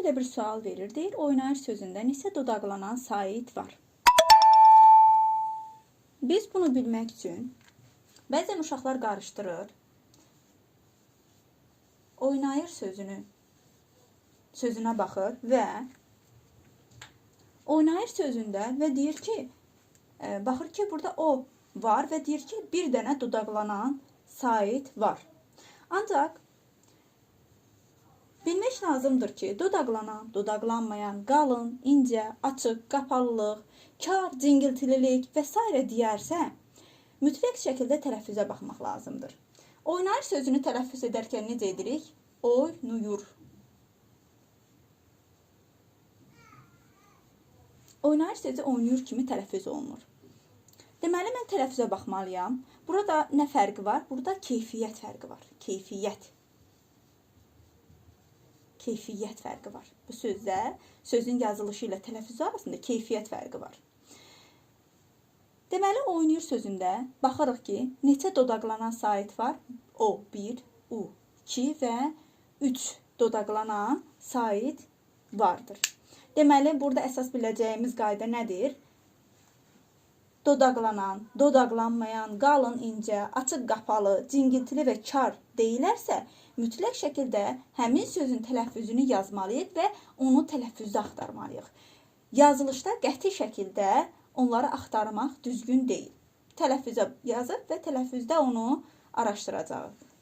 belə bir sual verir. Deyir, oynayış sözündə neçə dodaqlanan sait var? Biz bunu bilmək üçün bəzən uşaqlar qarışdırır. Oynayır sözünə baxır və oynayır sözündə və deyir ki, baxır ki, burada o var və deyir ki, bir dənə dodaqlanan sait var. Ancaq bilmək lazımdır ki, dodaqlanan, dodaqlanmayan, qalın, incə, açıq, qapalılıq, kar, cingiltililik və s. deyərsə, mütləq şəkildə tələffüzə baxmaq lazımdır. Oynayır sözünü tələffüz edərkən necə edirik? Oynuyur. Oynayır sözü oynayır kimi tələffüz olunur. Deməli, mən tələffüzə baxmalıyam. Burada nə fərqi var? Burada keyfiyyət fərqi var. Keyfiyyət fərqi var. Bu sözdə sözün yazılışı ilə tələffüzü arasında keyfiyyət fərqi var. Deməli, oynayır sözündə baxırıq ki, neçə dodaqlanan sait var? O, 1, U, 2 və 3 dodaqlanan sait vardır. Deməli, burada əsas biləcəyimiz qayda nədir? Dodaqlanan, dodaqlanmayan, qalın, incə, açıq, qapalı, cingiltili və kar deyilərsə, mütləq şəkildə həmin sözün tələffüzünü yazmalıyıq və onu tələffüzdə axtarmalıyıq. Yazılışda qəti şəkildə onları axtarmaq düzgün deyil. Tələffüzə yazıb və tələffüzdə onu araşdıracağıq.